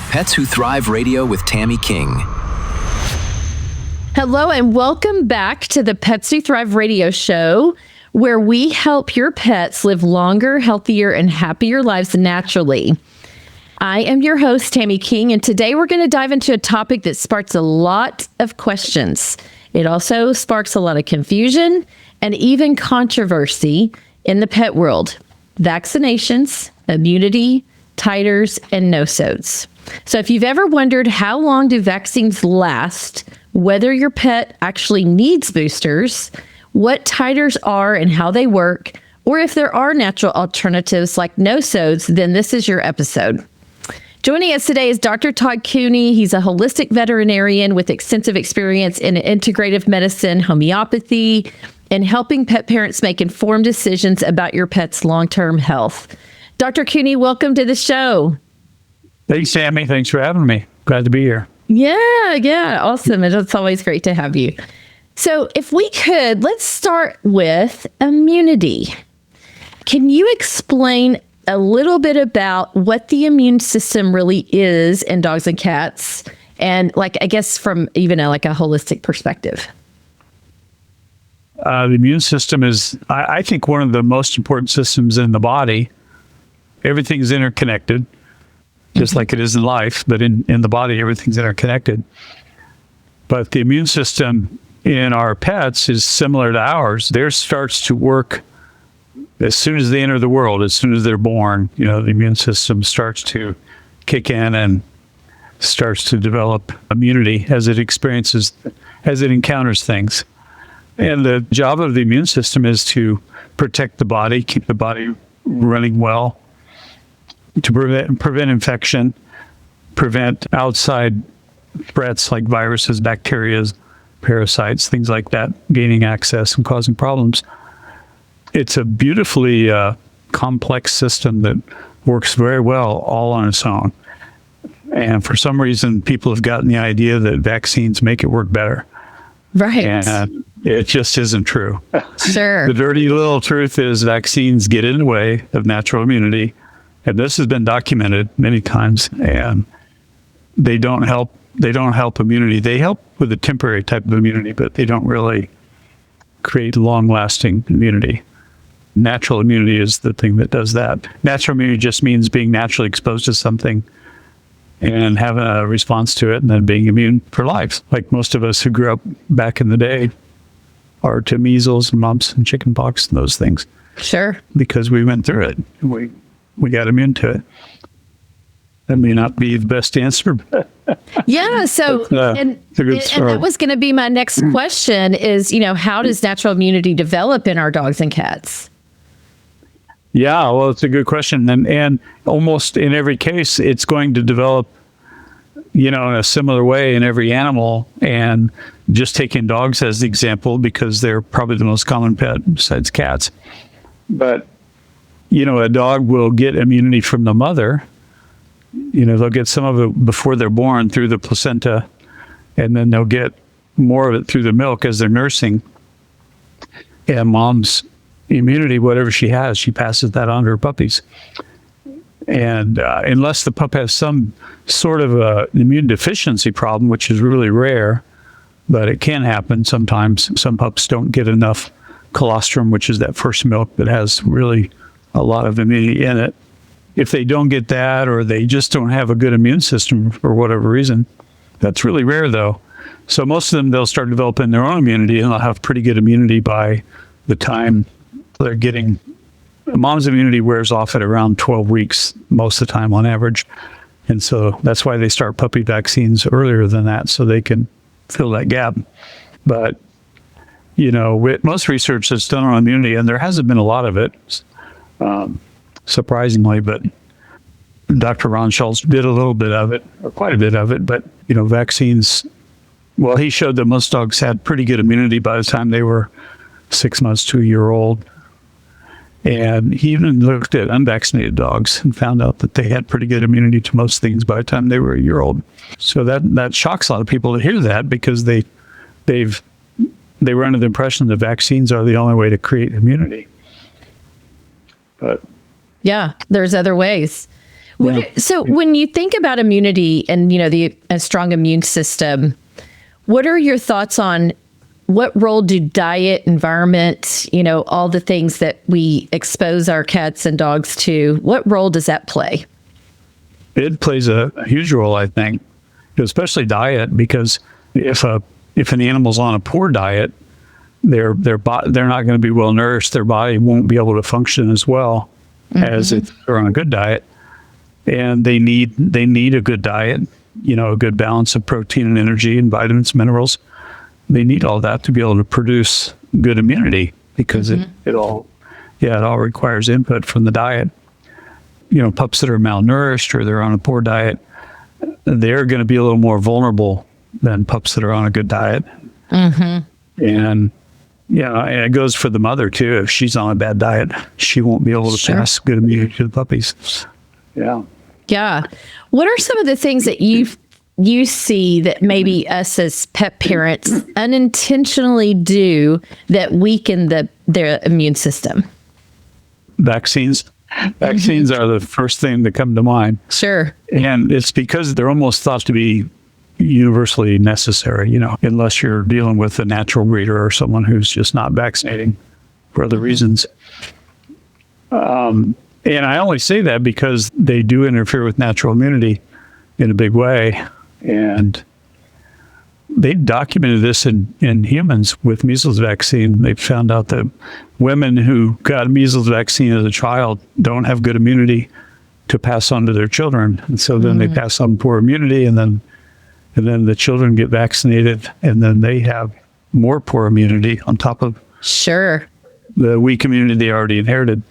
Pets Who Thrive Radio with Tammy King. Hello and welcome back to the Pets Who Thrive Radio show, where we help your pets live longer, healthier, and happier lives naturally. I am your host, Tammy King, and today we're going to dive into a topic that sparks a lot of questions. It also sparks a lot of confusion and even controversy in the pet world: vaccinations, immunity, titers, and Nosos. So if you've ever wondered how long do vaccines last, whether your pet actually needs boosters, what titers are and how they work, or if there are natural alternatives like Nosos, then this is your episode. Joining us today is Dr. Todd Cooney. He's a holistic veterinarian with extensive experience in integrative medicine, homeopathy, and helping pet parents make informed decisions about your pet's long-term health. Dr. Cooney, welcome to the show. Thanks, Tammy. Thanks for having me. Glad to be here. Yeah, awesome. It's always great to have you. So if we could, let's start with immunity. Can you explain a little bit about what the immune system really is in dogs and cats? And I guess from even a holistic perspective. The immune system is, I think, one of the most important systems in the body. Everything's interconnected, just like it is in life, but in the body, everything's interconnected. But the immune system in our pets is similar to ours. Theirs starts to work as soon as they enter the world, as soon as they're born. The immune system starts to kick in and starts to develop immunity as it encounters things. And the job of the immune system is to protect the body, keep the body running well, to prevent infection, prevent outside threats like viruses, bacteria, parasites, things like that, gaining access and causing problems. It's a beautifully complex system that works very well all on its own. And for some reason, people have gotten the idea that vaccines make it work better. Right. And it just isn't true. Sure. The dirty little truth is vaccines get in the way of natural immunity. And this has been documented many times, and they don't help immunity. They help with a temporary type of immunity, but they don't really create long-lasting immunity. Natural immunity is the thing that does that. Natural immunity just means being naturally exposed to something and having a response to it and then being immune for life. Like most of us who grew up back in the day are to measles and mumps and chickenpox and those things. Sure. Because we went through it. We got immune to it. That may not be the best answer. But yeah. So, and that was going to be my next question is, how does natural immunity develop in our dogs and cats? Yeah, well, it's a good question. And almost in every case, it's going to develop, in a similar way in every animal. And just taking dogs as the example, because they're probably the most common pet besides cats. But, a dog will get immunity from the mother. They'll get some of it before they're born through the placenta, and then they'll get more of it through the milk as they're nursing. And mom's immunity, whatever she has, she passes that on to her puppies. And unless the pup has some sort of immune deficiency problem, which is really rare, but it can happen sometimes. Some pups don't get enough colostrum, which is that first milk that has really a lot of immunity in it. If they don't get that, or they just don't have a good immune system for whatever reason, that's really rare though. So most of them, they'll start developing their own immunity, and they'll have pretty good immunity by the time they're getting. Mom's immunity wears off at around 12 weeks most of the time on average. And so that's why they start puppy vaccines earlier than that, so they can fill that gap. But, with most research that's done on immunity, and there hasn't been a lot of it, surprisingly, but Dr. Ron Schultz did a little bit of it, or quite a bit of it. But, vaccines, well, he showed that most dogs had pretty good immunity by the time they were 6 months to a year old. And he even looked at unvaccinated dogs and found out that they had pretty good immunity to most things by the time they were a year old. So that shocks a lot of people to hear that, because they were under the impression that vaccines are the only way to create immunity. But yeah, there's other ways. So when you think about immunity and, a strong immune system, what are your thoughts on what role do diet, environment, all the things that we expose our cats and dogs to, what role does that play? It plays a huge role, I think, especially diet, because if an animal's on a poor diet, they're not going to be well nourished. Their body won't be able to function as well as if they're on a good diet. And they need a good diet, a good balance of protein and energy and vitamins, minerals. They need all that to be able to produce good immunity, because it all requires input from the diet. Pups that are malnourished or they're on a poor diet, they're going to be a little more vulnerable than pups that are on a good diet. And it goes for the mother too. If she's on a bad diet, she won't be able to pass good immunity to the puppies. Yeah. What are some of the things that you see that maybe us as pet parents unintentionally do that weaken their immune system? Vaccines. Vaccines are the first thing that come to mind. Sure. And it's because they're almost thought to be universally necessary, unless you're dealing with a natural breeder or someone who's just not vaccinating for other reasons. And I only say that because they do interfere with natural immunity in a big way. And they documented this in humans with measles vaccine. They found out that women who got a measles vaccine as a child don't have good immunity to pass on to their children. And so then they pass on poor immunity, and then the children get vaccinated, and then they have more poor immunity on top of the weak immunity they already inherited.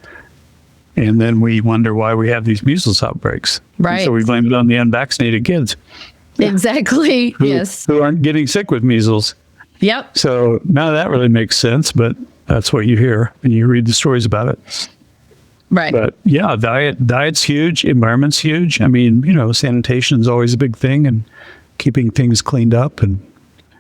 And then we wonder why we have these measles outbreaks. Right. And so we blame it on the unvaccinated kids. Exactly. Who aren't getting sick with measles. Yep. So none of that really makes sense, but that's what you hear when you read the stories about it. Right. But yeah, diet's huge. Environment's huge. I mean, sanitation is always a big thing, and keeping things cleaned up. And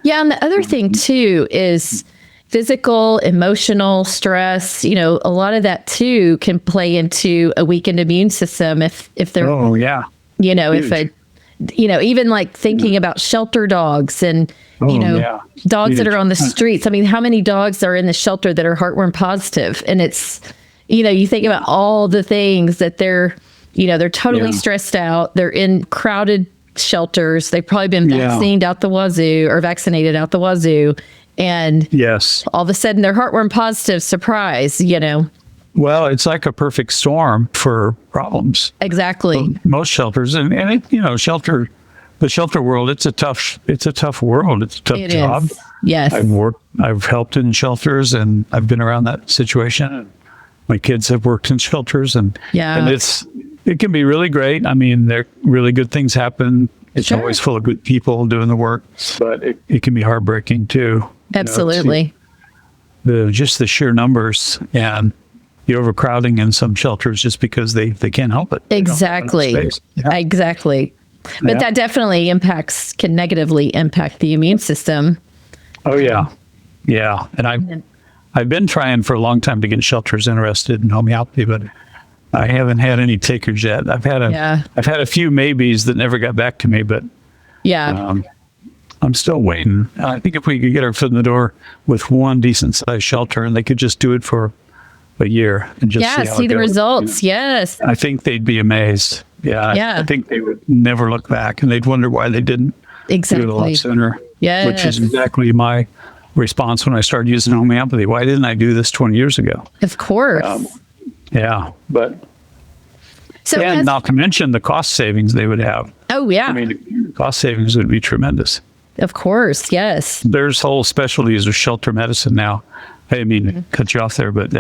the other thing too is physical, emotional stress. A lot of that too can play into a weakened immune system if they're huge. Even like thinking about shelter dogs and dogs that are on the streets. I mean, how many dogs are in the shelter that are heartworm positive? And it's you think about all the things that they're totally stressed out. They're in crowded shelters. They've probably been vaccinated out the wazoo. And all of a sudden they're heartworm positive. Surprise, Well, it's like a perfect storm for problems. Exactly. Most shelters, and the shelter world, it's a tough world. It's a tough job. Is. Yes. I've helped in shelters, and I've been around that situation. And my kids have worked in shelters, and it can be really great. I mean, really good things happen. It's always full of good people doing the work, but it can be heartbreaking too. Absolutely. Just the sheer numbers and the overcrowding in some shelters just because they can't help it. Exactly. Exactly. But that definitely can negatively impact the immune system. Oh yeah. Yeah. And I've been trying for a long time to get shelters interested in homeopathy, but I haven't had any takers yet. I've had a few maybes that never got back to me, but I'm still waiting. I think if we could get our foot in the door with one decent sized shelter, and they could just do it for a year and just see the results. Yes. I think they'd be amazed. I think they would never look back, and they'd wonder why they didn't do it a lot sooner. Yes. Which is exactly my response when I started using homeopathy. Why didn't I do this 20 years ago? Of course. But not to mention the cost savings they would have. Oh yeah. I mean, the cost savings would be tremendous. Of course, yes. There's whole specialties of shelter medicine now. I didn't mean to cut you off there, but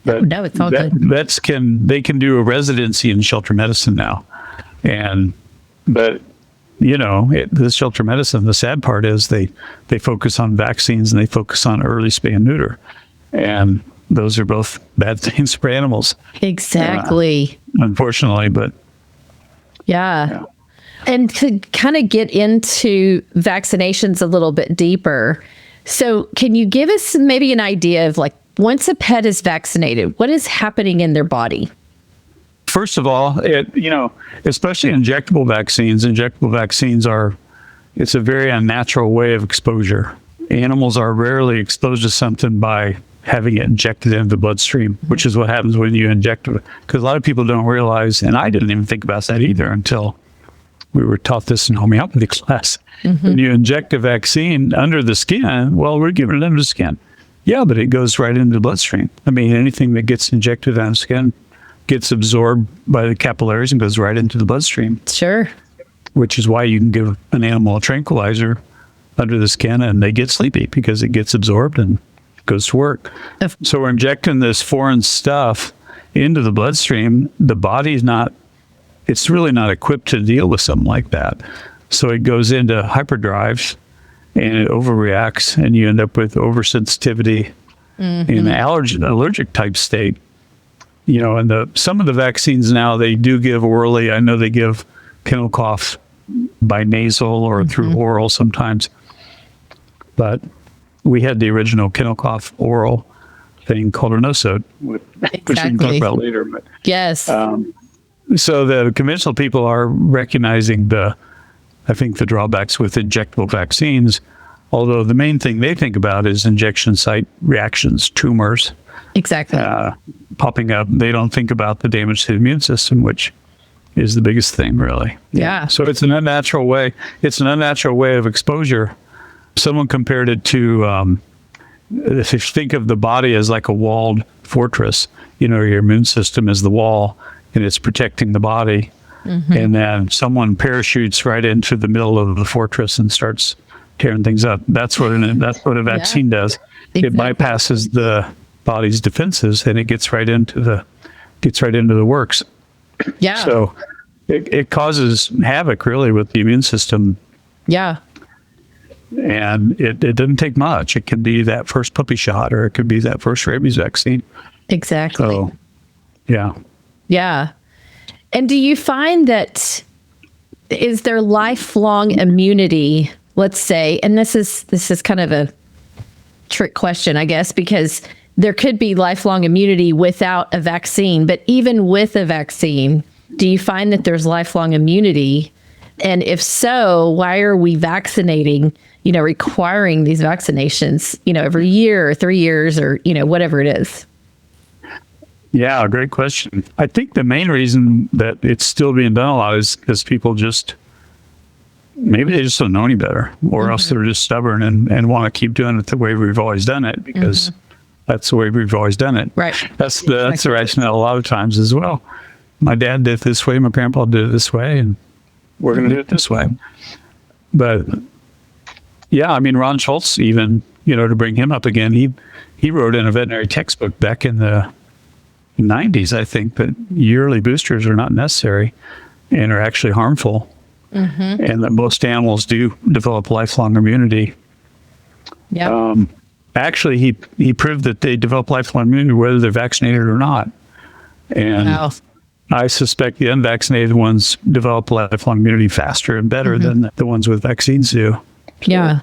no, it's all good. Vets can do a residency in shelter medicine now, but this shelter medicine. The sad part is they focus on vaccines and they focus on early spay and neuter, and those are both bad things for animals. Exactly. Unfortunately, but yeah. And to kind of get into vaccinations a little bit deeper, so can you give us maybe an idea of like once a pet is vaccinated, what is happening in their body? First of all, especially injectable vaccines, it's a very unnatural way of exposure. Animals are rarely exposed to something by having it injected into the bloodstream, which is what happens when you inject it. Because a lot of people don't realize, and I didn't even think about that either until we were taught this in homeopathy class. When you inject a vaccine under the skin, well, we're giving it under the skin. Yeah, but it goes right into the bloodstream. I mean, anything that gets injected on the skin gets absorbed by the capillaries and goes right into the bloodstream. Sure. Which is why you can give an animal a tranquilizer under the skin and they get sleepy because it gets absorbed and goes to work. So we're injecting this foreign stuff into the bloodstream. The body's it's really not equipped to deal with something like that. So it goes into hyperdrive and it overreacts and you end up with oversensitivity in an allergic type state. And some of the vaccines now, they do give orally. I know they give kennel cough by nasal or through oral sometimes. But we had the original kennel cough oral thing called a Nosos, which we can talk about later. But, yes. So the conventional people are recognizing the drawbacks with injectable vaccines, although the main thing they think about is injection site reactions, tumors. Exactly. Popping up. They don't think about the damage to the immune system, which is the biggest thing, really. Yeah. So it's an unnatural way. It's an unnatural way of exposure. Someone compared it to, if you think of the body as like a walled fortress, your immune system is the wall and it's protecting the body. And then someone parachutes right into the middle of the fortress and starts tearing things up. That's what a vaccine does. Exactly. It bypasses the body's defenses and it gets right into the works. Yeah. So it causes havoc really with the immune system. Yeah. And it doesn't take much. It can be that first puppy shot or it could be that first rabies vaccine. Exactly. So, yeah. Yeah. And do you find that is there lifelong immunity, let's say, and this is kind of a trick question, I guess, because there could be lifelong immunity without a vaccine, but even with a vaccine, do you find that there's lifelong immunity? And if so, why are we vaccinating, requiring these vaccinations, every year or 3 years or, whatever it is? Yeah, great question. I think the main reason that it's still being done a lot is because people maybe they just don't know any better, or else they're just stubborn and want to keep doing it the way we've always done it because that's the way we've always done it. Right. That's the rationale a lot of times as well. My dad did it this way, my grandpa did it this way, and we're going to do it this way. But yeah, I mean, Ron Schultz even, to bring him up again, he wrote in a veterinary textbook back in the 90s, I think, that yearly boosters are not necessary and are actually harmful. And that most animals do develop lifelong immunity. Yeah. Actually, he proved that they develop lifelong immunity whether they're vaccinated or not. And I suspect the unvaccinated ones develop lifelong immunity faster and better than the ones with vaccines do. Yeah.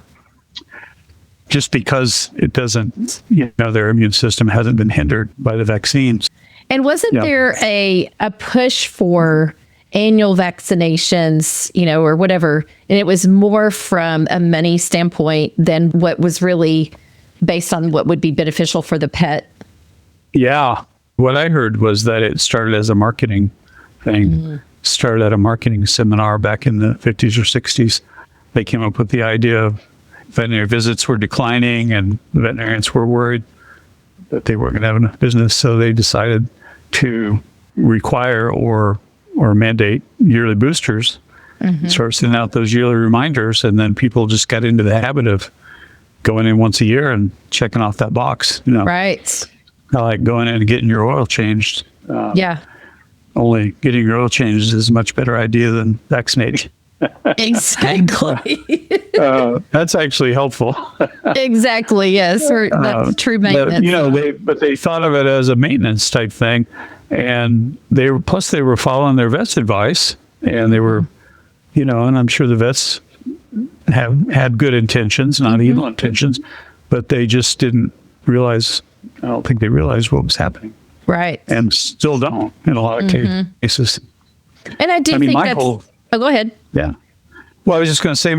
Just because it doesn't, their immune system hasn't been hindered by the vaccines. And wasn't there a push for annual vaccinations, or whatever, and it was more from a money standpoint than what was really based on what would be beneficial for the pet? Yeah. What I heard was that it started as a marketing thing. Started at a marketing seminar back in the 50s or 60s. They came up with the idea of veterinary visits were declining and the veterinarians were worried that they weren't going to have enough business. So they decided to require or mandate yearly boosters, start sending out those yearly reminders. And then people just got into the habit of going in once a year and checking off that box. Right. I like going in and getting your oil changed. Only getting your oil changed is a much better idea than vaccinating. Exactly. That's actually helpful. Exactly. Yes. That's true maintenance. But they thought of it as a maintenance type thing, and they were following their vet's advice, and they were, and I'm sure the vets have had good intentions, not evil intentions, but they just didn't realize. I don't think they realized what was happening. Right. and still don't in a lot of cases. And I do think that's... oh, go ahead. Yeah. Well, I was just going to say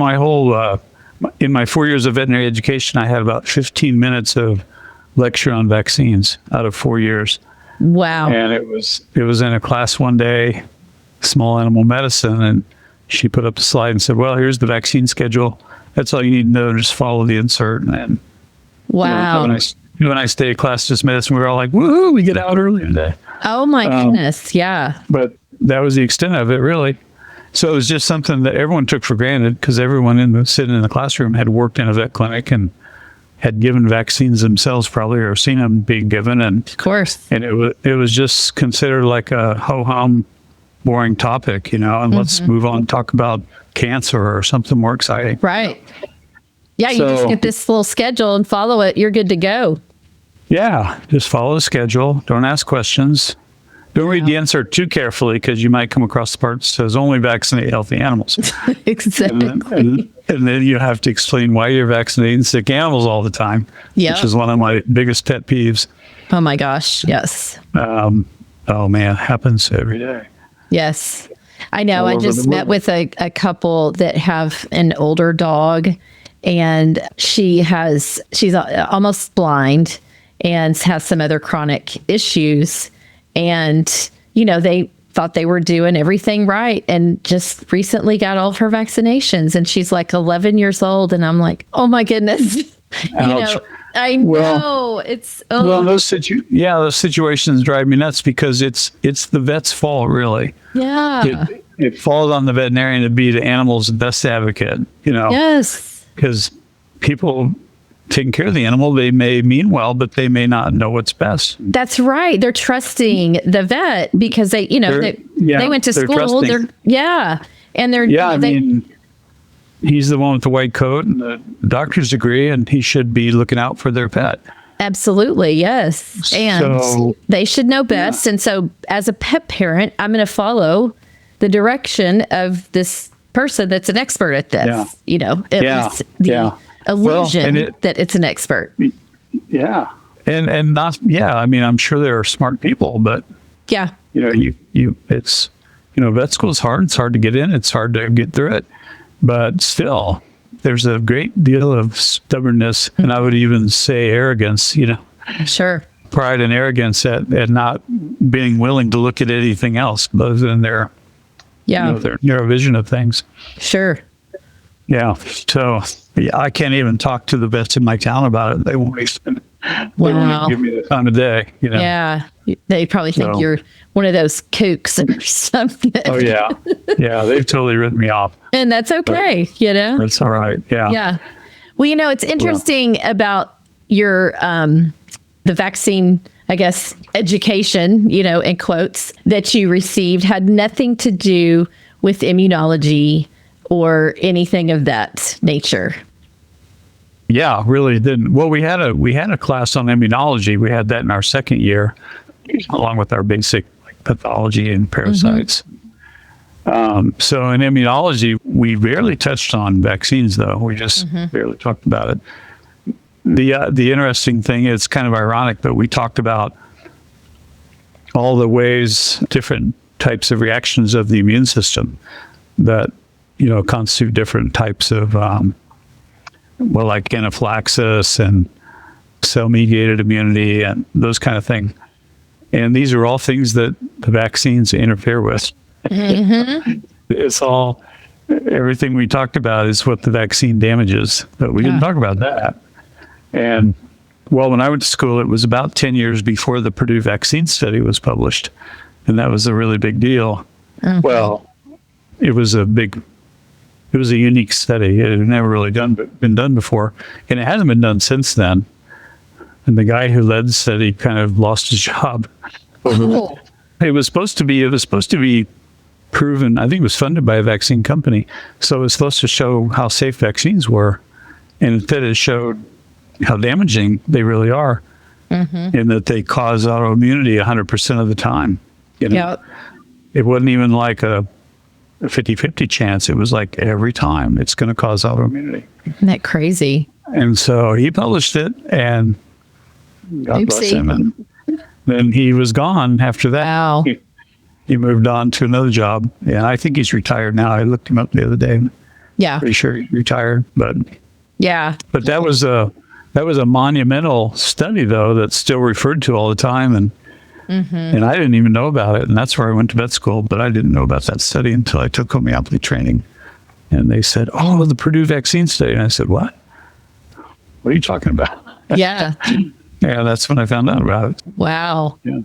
in my 4 years of veterinary education, I had about 15 minutes of lecture on vaccines out of 4 years. Wow. And it was in a class one day, small animal medicine, and she put up a slide and said, well, here's the vaccine schedule. That's all you need to know. Just follow the insert. And wow. Have a nice day of class dismissed. And we were all like, woohoo, we get out early today. Oh, my goodness. Yeah. But that was the extent of it, really. So it was just something that everyone took for granted because everyone sitting in the classroom had worked in a vet clinic and had given vaccines themselves probably, or seen them being given. And of course. And it was just considered like a ho-hum, boring topic, and let's move on and talk about cancer or something more exciting. Right. Yeah, you just get this little schedule and follow it. You're good to go. Yeah, just follow the schedule. Don't ask questions. Don't read the insert too carefully because you might come across the part that says only vaccinate healthy animals. Exactly. And then you have to explain why you're vaccinating sick animals all the time, which is one of my biggest pet peeves. Oh, my gosh. Yes. Oh, man, it happens every day. Yes. I know. I just met with a couple that have an older dog, and she's almost blind and has some other chronic issues. And, they thought they were doing everything right and just recently got all of her vaccinations. And she's like 11 years old. And I'm like, oh, my goodness. I know. Well, it's... Well, those situations drive me nuts because it's the vet's fault, really. Yeah. It falls on the veterinarian to be the animal's best advocate, Yes. Because people taking care of the animal, they may mean well, but they may not know what's best. That's right. They're trusting the vet because they went to school. And they're he's the one with the white coat and the doctor's degree, and he should be looking out for their pet. Absolutely, yes. And they should know best. Yeah. And so as a pet parent, I'm going to follow the direction of this person that's an expert at this. It's the illusion that it's an expert. Yeah. And not, I'm sure there are smart people, but yeah, it's, vet school is hard. It's hard to get in. It's hard to get through it, but still there's a great deal of stubbornness, and I would even say arrogance, Sure. Pride and arrogance at not being willing to look at anything else other than their narrow vision of things. Sure. Yeah. So I can't even talk to the vets in my town about it. They won't even give me the time of day. Yeah. They probably think you're one of those kooks or something. Oh, yeah. Yeah. They've totally written me off. And that's okay. That's all right. Yeah. Yeah. Well, it's interesting about your, the vaccine, I guess, education, in quotes, that you received had nothing to do with immunology or anything of that nature. Yeah, really didn't. Well, we had a class on immunology. We had that in our second year, along with our basic pathology and parasites. Mm-hmm. So in immunology, we barely touched on vaccines, though. We just barely talked about it. The interesting thing is kind of ironic, but we talked about all the ways, different types of reactions of the immune system that constitute different types of, like anaphylaxis and cell-mediated immunity and those kind of things. And these are all things that the vaccines interfere with. Mm-hmm. It's all, everything we talked about is what the vaccine damages, but we didn't talk about that. And well, when I went to school, it was about 10 years before the Purdue vaccine study was published. And that was a really big deal. Okay. Well, it was a unique study. It had never really been done before. And it hasn't been done since then. And the guy who led the study kind of lost his job. Oh. It was supposed to be proven. I think it was funded by a vaccine company. So it was supposed to show how safe vaccines were. And instead it showed how damaging they really are. And that they cause autoimmunity 100% of the time. Yep. It wasn't even like a 50-50 chance. It was like every time it's going to cause autoimmunity. Isn't that crazy? And so he published it, and God bless him. And then he was gone after that. Wow. He moved on to another job. Yeah, I think he's retired now. I looked him up the other day. Yeah. Pretty sure he's retired, but that was a monumental study, though, that's still referred to all the time, and I didn't even know about it, and that's where I went to vet school. But I didn't know about that study until I took homeopathy training, and they said, "Oh, the Purdue vaccine study," and I said, "What? What are you talking about?" Yeah. Yeah, that's when I found out about it. Wow. Yeah.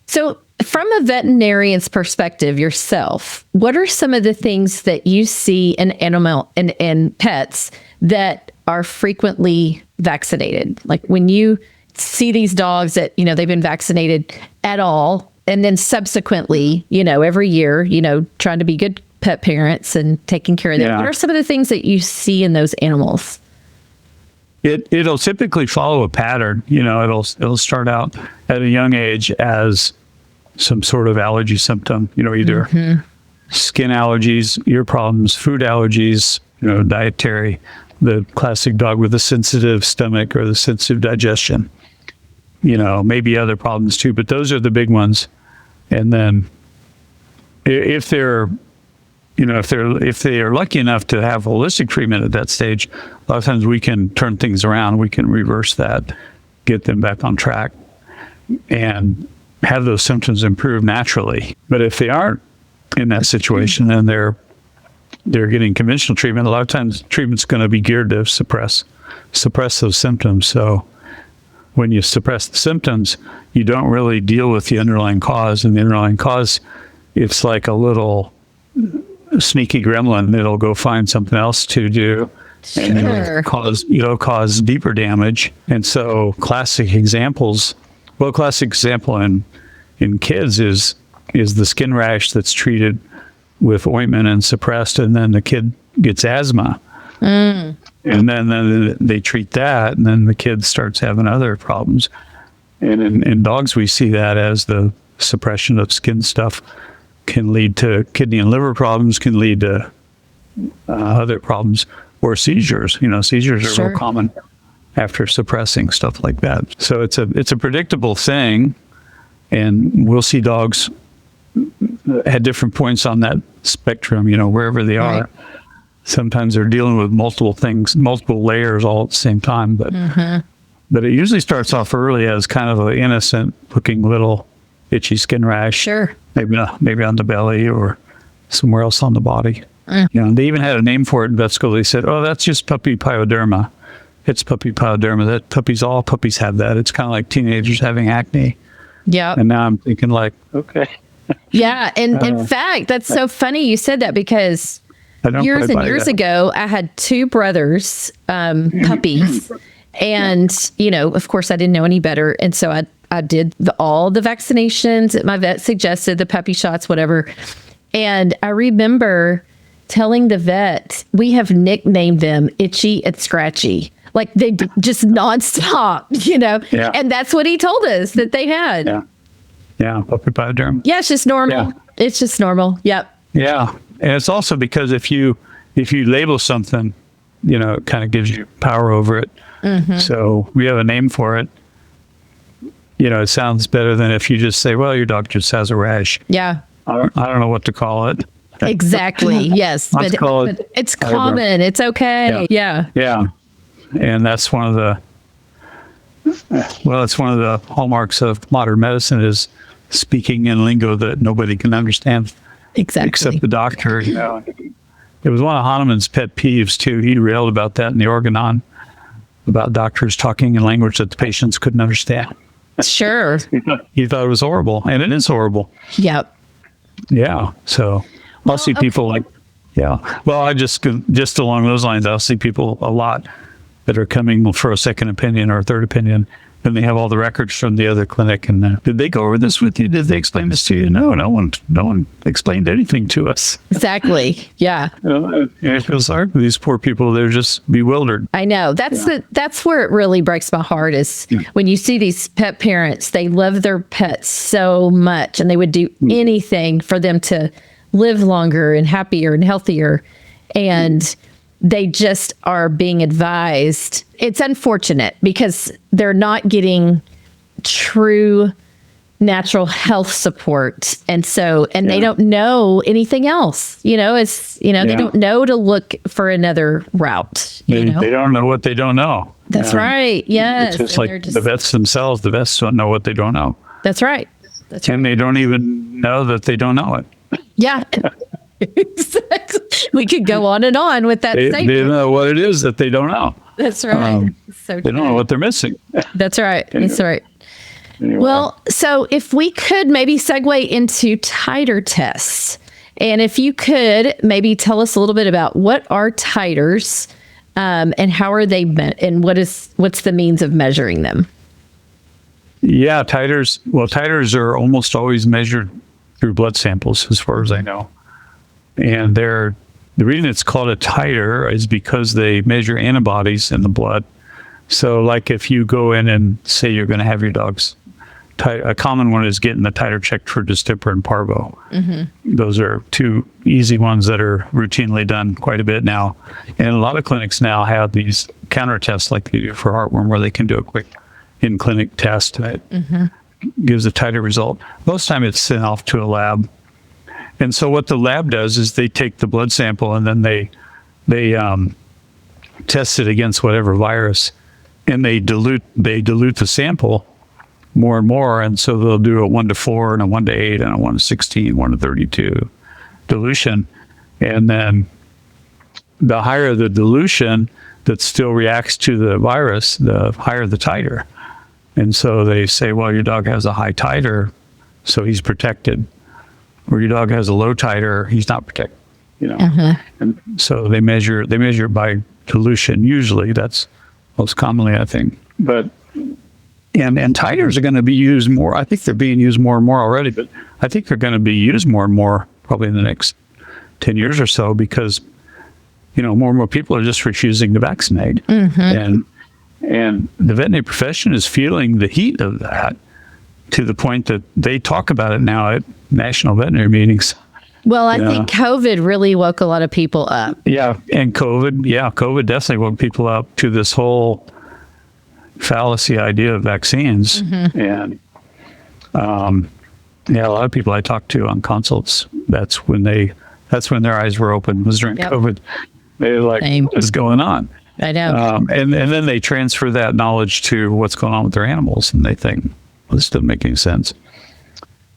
So, from a veterinarian's perspective yourself, what are some of the things that you see in animal and pets that are frequently vaccinated? Like when you see these dogs that, they've been vaccinated at all, and then subsequently, every year, trying to be good pet parents and taking care of them. Yeah. What are some of the things that you see in those animals? It'll typically follow a pattern. It'll start out at a young age as some sort of allergy symptom, either skin allergies, ear problems, food allergies, dietary, the classic dog with a sensitive stomach or the sensitive digestion, maybe other problems too, but those are the big ones. And then if they are lucky enough to have holistic treatment at that stage, a lot of times we can turn things around. We can reverse that, get them back on track, and have those symptoms improve naturally. But if they aren't in that situation and they're getting conventional treatment, a lot of times treatment's going to be geared to suppress those symptoms. So when you suppress the symptoms, you don't really deal with the underlying cause. And the underlying cause, it's like a little sneaky gremlin that'll go find something else to do. Sure. And it'll cause deeper damage. And so classic example in kids is the skin rash that's treated with ointment and suppressed, and then the kid gets asthma. And then they treat that, and then the kid starts having other problems. And in dogs, we see that as the suppression of skin stuff can lead to kidney and liver problems, can lead to other problems, or seizures. Seizures are real common after suppressing stuff like that. So it's a predictable thing, and we'll see dogs at different points on that spectrum, wherever they are. Right. Sometimes they're dealing with multiple things, multiple layers all at the same time, but it usually starts off early as kind of an innocent looking little itchy skin rash. Sure. Maybe on the belly or somewhere else on the body. They even had a name for it in vet school. They said, "Oh, that's just puppy pyoderma. It's puppy pyoderma. All puppies have that. It's kind of like teenagers having acne." Yeah. And now I'm thinking like, okay. Yeah. And in fact, that's so funny you said that, because years and years ago, I had two brothers, puppies. And, of course, I didn't know any better. And so I did all the vaccinations that my vet suggested, the puppy shots, whatever. And I remember telling the vet, we have nicknamed them Itchy and Scratchy. Like they just nonstop, Yeah. And that's what he told us that they had. Yeah. Puppy pyoderma. Yeah, it's just normal. Yeah. It's just normal. Yep. Yeah. And it's also because if you label something, it kind of gives you power over it. So we have a name for it. It sounds better than if you just say, well, your dog just has a rash. Yeah. I don't know what to call it. Exactly. Yes. Let's call it. But it's common. It's okay. Yeah. Yeah. And that's one of the hallmarks of modern medicine is speaking in lingo that nobody can understand. Exactly. Except the doctor. It was one of Hahnemann's pet peeves too. He railed about that in the Organon, about doctors talking in language that the patients couldn't understand. Sure. He thought it was horrible, and it is horrible. Yep. Yeah. So I'll see people like, well, I just along those lines, I'll see people a lot that are coming for a second opinion or a third opinion, and they have all the records from the other clinic. And did they go over this with you? Did they explain this to you? No one explained anything to us. Exactly. Yeah. I feel sorry for these poor people. They're just bewildered. I know. That's where it really breaks my heart is when you see these pet parents, they love their pets so much and they would do anything for them to live longer and happier and healthier. And they just are being advised. It's unfortunate because they're not getting true natural health support. And so, and they don't know anything else, they don't know to look for another route. They don't know what they don't know. That's right. Yes. It's just like the vets themselves, the vets don't know what they don't know. That's right. That's right. And they don't even know that they don't know it. Yeah. Exactly. We could go on and on with that statement. They don't know what it is that they don't know. That's right. They don't know what they're missing. That's right. Anyway. That's right. Anyway. Well, so if we could maybe segue into titer tests, and if you could maybe tell us a little bit about what are titers, and how are they and what's the means of measuring them? Yeah, titers are almost always measured through blood samples, as far as I know. And the reason it's called a titer is because they measure antibodies in the blood. So like if you go in and say you're going to have your dog's a common one is getting the titer checked for distemper and parvo. Mm-hmm. Those are two easy ones that are routinely done quite a bit now. And a lot of clinics now have these counter tests like they do for heartworm, where they can do a quick in-clinic test that gives a titer result. Most time it's sent off to a lab. And so what the lab does is they take the blood sample and then they test it against whatever virus, and they dilute the sample more and more. And so they'll do a 1-to-4 and a 1-to-8 and a 1-to-16, 1-to-32 dilution. And then the higher the dilution that still reacts to the virus, the higher the titer. And so they say, well, your dog has a high titer, so he's protected. Or your dog has a low titer, he's not protected. And so they measure by dilution. Usually that's most commonly, I think. But and titers are going to be used more. I think they're being used more and more already, but I think they're going to be used more and more probably in the next 10 years or so, because more and more people are just refusing to vaccinate. And the veterinary profession is feeling the heat of that, to the point that they talk about it now at national veterinary meetings. Well, I think COVID really woke a lot of people up. Yeah, and COVID definitely woke people up to this whole fallacy idea of vaccines. And a lot of people I talked to on consults, that's when their eyes were open, was during COVID. They were like, what is going on? I know. And then they transfer that knowledge to what's going on with their animals, and they think, well, this doesn't make any sense.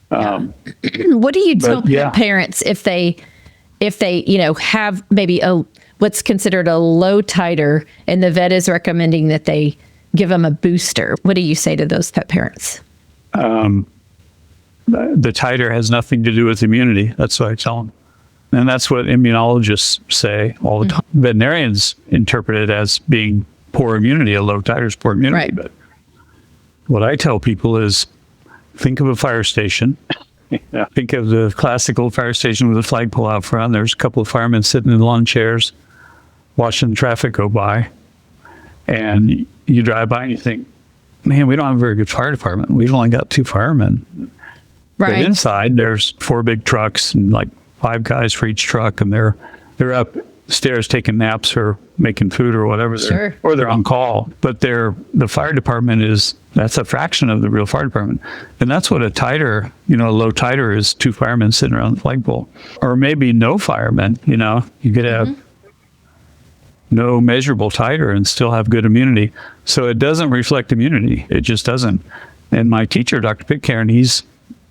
What do you tell parents if they have maybe what's considered a low titer, and the vet is recommending that they give them a booster? What do you say to those pet parents? The titer has nothing to do with immunity. That's what I tell them. And that's what immunologists say all the time. Veterinarians interpret it as being poor immunity, a low titer is poor immunity. Right. But what I tell people is, think of a fire station. Think of the classical fire station with a flagpole out front. There's a couple of firemen sitting in lawn chairs watching the traffic go by. And you drive by and you think, man, we don't have a very good fire department. We've only got 2 firemen. Right. But inside, there's 4 big trucks and like 5 guys for each truck, and they're upstairs taking naps or making food or whatever. Or they're on call. But the fire department that's a fraction of the real fire department. And that's what a titer, a low titer is, 2 firemen sitting around the flagpole. Or maybe no firemen, you could have no measurable titer and still have good immunity. So it doesn't reflect immunity. It just doesn't. And my teacher, Dr. Pitcairn, he's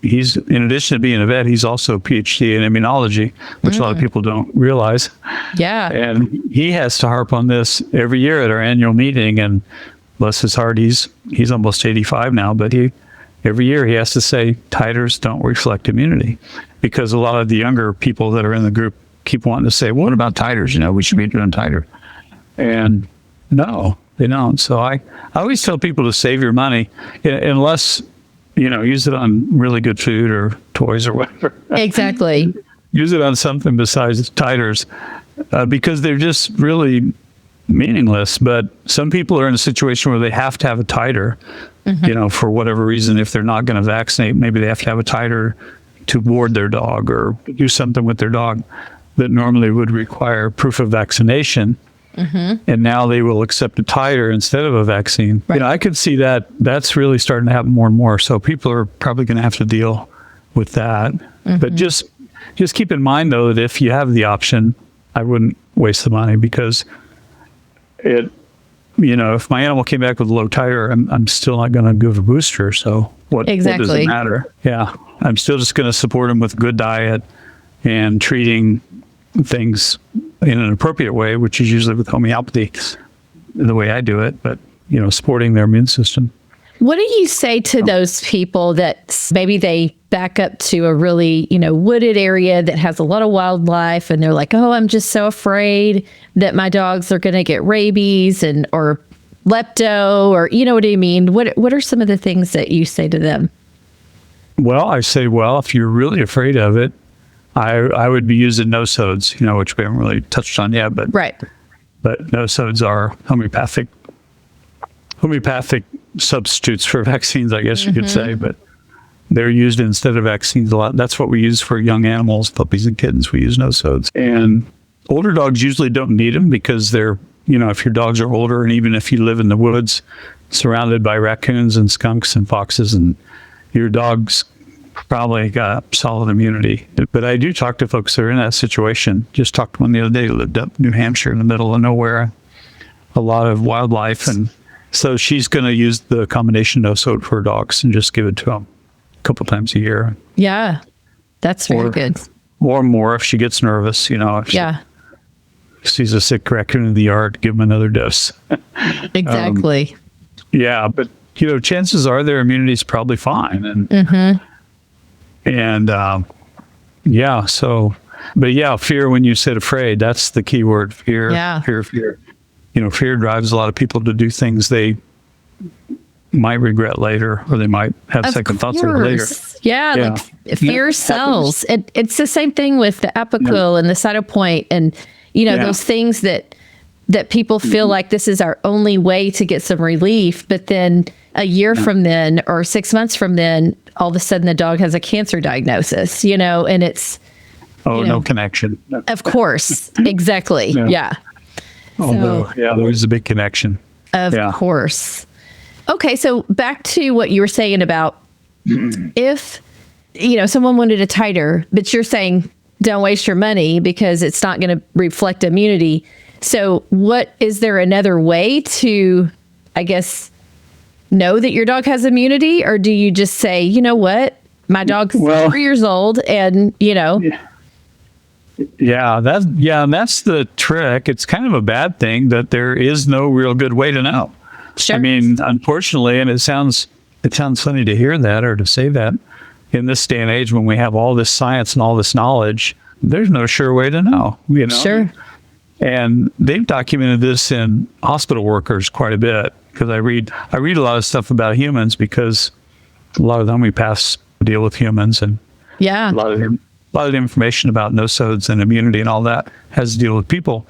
in addition to being a vet, he's also a PhD in immunology, which a lot of people don't realize. Yeah. And he has to harp on this every year at our annual meeting. And bless his heart, he's almost 85 now, but every year he has to say titers don't reflect immunity, because a lot of the younger people that are in the group keep wanting to say, well, what about titers? We should be doing titer. And no, they don't. So I always tell people to save your money, unless use it on really good food or toys or whatever. Exactly. Use it on something besides titers, because they're just really meaningless. But some people are in a situation where they have to have a titer, for whatever reason. If they're not going to vaccinate, maybe they have to have a titer to ward their dog or do something with their dog that normally would require proof of vaccination. and now they will accept a titer instead of a vaccine. Right. I could see that that's really starting to happen more and more. So people are probably going to have to deal with that. But just keep in mind, though, that if you have the option, I wouldn't waste the money, because if my animal came back with a low titer, I'm still not going to give a booster. So what does it matter? Yeah. I'm still just going to support them with good diet and treating things in an appropriate way, which is usually with homeopathy, the way I do it, but, supporting their immune system. What do you say to those people that maybe they back up to a really, wooded area that has a lot of wildlife, and they're like, oh, I'm just so afraid that my dogs are going to get rabies or lepto, or, what I mean? What are some of the things that you say to them? Well, I say, if you're really afraid of it, I would be using Nosos, which we haven't really touched on yet, but right. But Nosos are homeopathic substitutes for vaccines, I guess you could say, but they're used instead of vaccines a lot. That's what we use for young animals, puppies and kittens. We use Nosos. And older dogs usually don't need them, because they're, if your dogs are older, and even if you live in the woods surrounded by raccoons and skunks and foxes, and your dog's probably got solid immunity. But I do talk to folks that are in that situation. Just talked to one the other day who lived up New Hampshire in the middle of nowhere, a lot of wildlife. And so she's going to use the combination Nosos for dogs and just give it to them a couple times a year. Yeah, that's very good. Or more if she gets nervous, if she sees a sick raccoon in the yard, give them another dose. Exactly. Yeah, but, chances are their immunity is probably fine. And fear, when you said afraid, that's the key word, fear. Yeah. Fear. Fear drives a lot of people to do things they might regret later, or they might have second thoughts of it later. Yeah, like fear sells. It's the same thing with the Apoquel and the Cytopoint, and those things that people feel like this is our only way to get some relief, but then a year from then or 6 months from then, all of a sudden the dog has a cancer diagnosis, and it's no connection. Of course, exactly. Yeah. Although, there's a big connection. Of course. Okay, so back to what you were saying about if, someone wanted a titer, but you're saying don't waste your money because it's not going to reflect immunity. So is there another way to, I guess, know that your dog has immunity? Or do you just say, what, my dog's 3 years old and, and that's the trick. It's kind of a bad thing that there is no real good way to know. Sure. I mean, unfortunately, and it sounds funny to hear that or to say that, in this day and age when we have all this science and all this knowledge, there's no sure way to know, Sure. And they've documented this in hospital workers quite a bit, because I read a lot of stuff about humans, because a lot of the homeopaths deal with humans, and a lot of the information about nosodes and immunity and all that has to deal with people.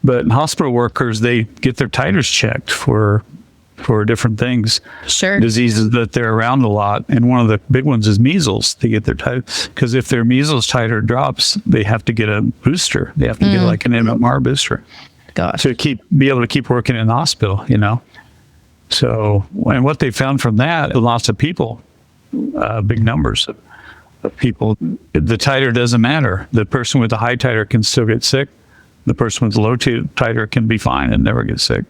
But in hospital workers, they get their titers checked for different things, diseases that they're around a lot. And one of the big ones is measles. They get their titer, because if their measles titer drops, they have to get a booster. They have to get like an MMR booster. Gosh. To be able to keep working in the hospital, So, and what they found from that, lots of people, big numbers of people, the titer doesn't matter. The person with the high titer can still get sick. The person with the low titer can be fine and never get sick.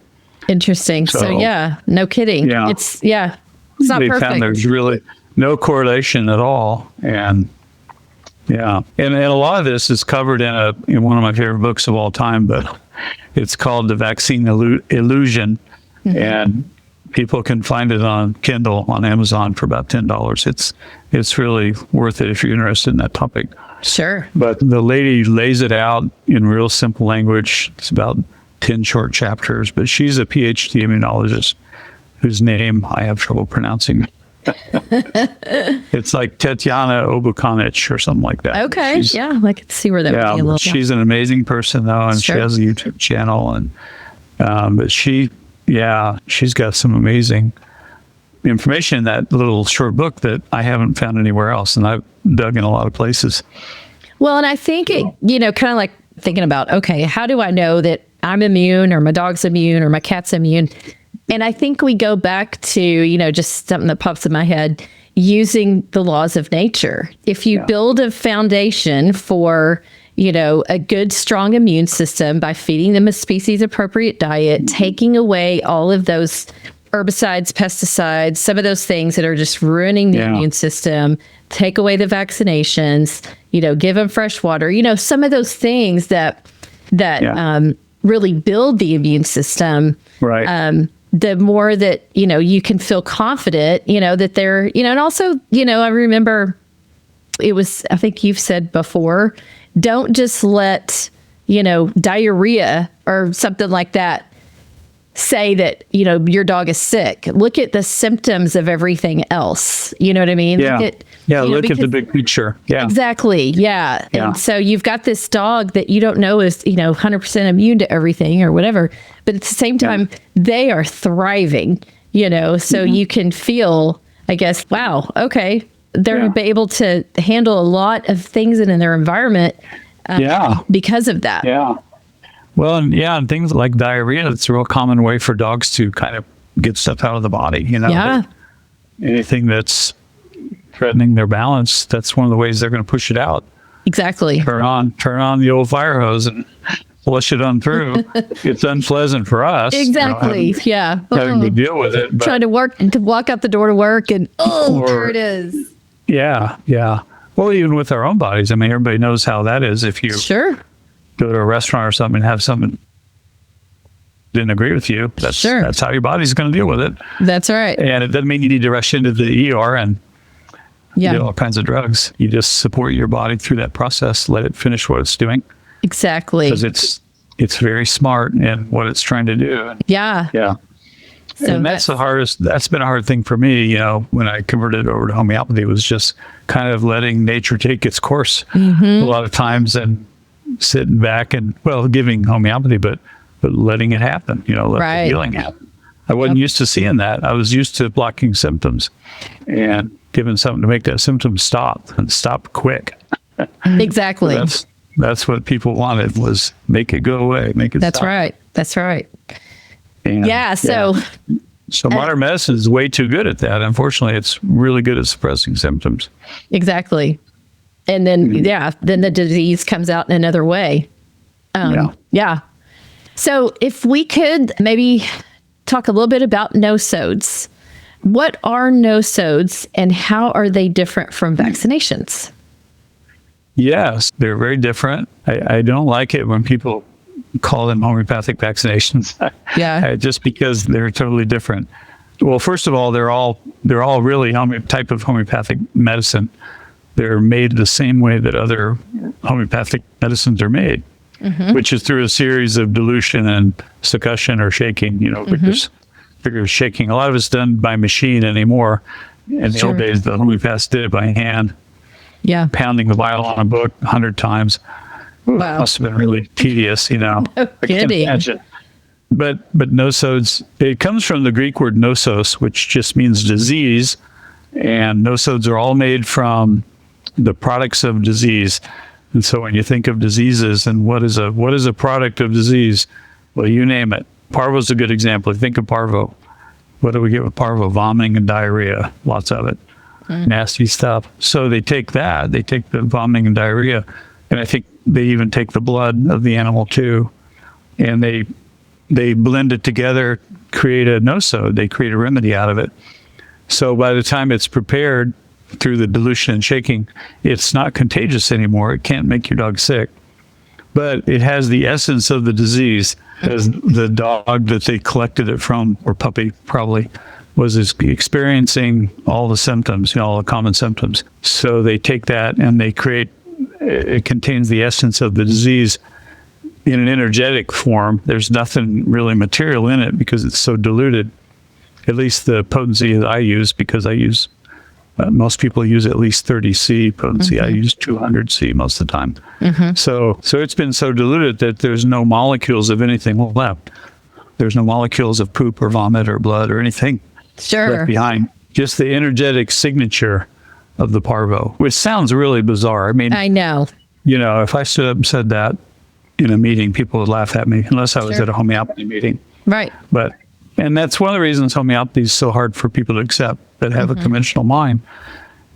Interesting. So no kidding. Yeah. It's not perfect. Found there's really no correlation at all. And and a lot of this is covered in one of my favorite books of all time, but it's called The Vaccine Illusion. And people can find it on Kindle on Amazon for about $10. It's really worth it if you're interested in that topic. Sure. But the lady lays it out in real simple language. It's about 10 short chapters, but she's a PhD immunologist whose name I have trouble pronouncing. It's like Tetiana Obukanich or something like that. Okay. I can see where that would be a little. She's an amazing person though, and she has a YouTube channel, and but she's got some amazing information in that little short book that I haven't found anywhere else, and I've dug in a lot of places. Well, and I think it, kind of like thinking about, okay, how do I know that I'm immune or my dog's immune or my cat's immune. And I think we go back to, just something that pops in my head, using the laws of nature. If you build a foundation for, a good, strong immune system by feeding them a species appropriate diet, taking away all of those herbicides, pesticides, some of those things that are just ruining the immune system, take away the vaccinations, give them fresh water, some of those things that really build the immune system. Right. The more that, you can feel confident, that they're, and also, I remember I think you've said before, don't just let, diarrhea or something like that say that, your dog is sick. Look at the symptoms of everything else. You know what I mean? Yeah. Look at the because, big picture. Yeah. Exactly. Yeah. And so you've got this dog that you don't know is, 100% immune to everything or whatever. But at the same time, they are thriving, so you can feel, I guess, wow, okay. They're able to handle a lot of things in their environment because of that. Yeah. Well, and things like diarrhea, it's a real common way for dogs to kind of get stuff out of the body, Yeah. Anything that's threatening their balance, that's one of the ways they're going to push it out. Exactly. Turn on the old fire hose and flush it on through. It's unpleasant for us. Exactly. Having to deal with it. But, trying to walk out the door to work and, there it is. Yeah. Well, even with our own bodies, I mean, everybody knows how that is. If you go to a restaurant or something and have someone didn't agree with you, that's how your body's going to deal with it. That's right. And it doesn't mean you need to rush into the ER and get all kinds of drugs. You just support your body through that process, let it finish what it's doing. Exactly. Because it's very smart in what it's trying to do. Yeah. So and that's been a hard thing for me, when I converted over to homeopathy, was just kind of letting nature take its course a lot of times and sitting back and, giving homeopathy, but letting it happen, let the healing happen. I wasn't used to seeing that. I was used to blocking symptoms and giving something to make that symptom stop and stop quick. Exactly. That's what people wanted, was make it go away, make it stop. That's right. And, so modern medicine is way too good at that. Unfortunately, it's really good at suppressing symptoms. Exactly. And then, then the disease comes out in another way. So if we could maybe talk a little bit about nosodes. What are nosodes and how are they different from vaccinations? Yes, they're very different. I don't like it when people call them homeopathic vaccinations. Just because they're totally different. Well, first of all, they're all really type of homeopathic medicine. They're made the same way that other homeopathic medicines are made, which is through a series of dilution and succussion or shaking, vigorous shaking. A lot of it's done by machine anymore. In the old days, the homeopaths did it by hand. Pounding the vial on a book 100 times. Wow. Must have been really tedious, No I can't imagine. But nosodes, it comes from the Greek word nosos, which just means disease. And nosodes are all made from the products of disease. And so when you think of diseases and what is a product of disease, well, you name it. Parvo's a good example. Think of Parvo. What do we get with Parvo? Vomiting and diarrhea, lots of it. Nasty stuff. So they take the vomiting and diarrhea, and I think they even take the blood of the animal too, and they blend it together, create a nosode. They create a remedy out of it. So by the time it's prepared through the dilution and shaking, it's not contagious anymore. It can't make your dog sick, but it has the essence of the disease, as the dog that they collected it from, or puppy probably, was experiencing all the symptoms, all the common symptoms. So they take that and they create, it contains the essence of the disease in an energetic form. There's nothing really material in it because it's so diluted. At least the potency that I use, because I use, most people use at least 30C potency. I use 200C most of the time. So it's been so diluted that there's no molecules of anything left. There's no molecules of poop or vomit or blood or anything left behind. Just the energetic signature of the Parvo, which sounds really bizarre. I mean, I know. If I stood up and said that, in a meeting, people would laugh at me unless I was at a homeopathy meeting. Right. And that's one of the reasons homeopathy is so hard for people to accept that have a conventional mind,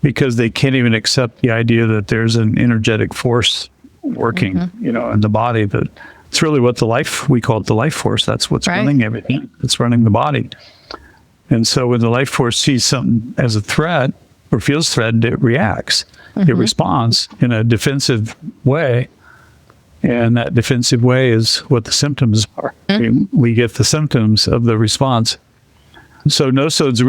because they can't even accept the idea that there's an energetic force working, in the body. But it's really what we call it the life force. That's what's running everything. It's running the body. And so when the life force sees something as a threat or feels threatened, it reacts. It responds in a defensive way. And that defensive way is what the symptoms are. We get the symptoms of the response. So nosodes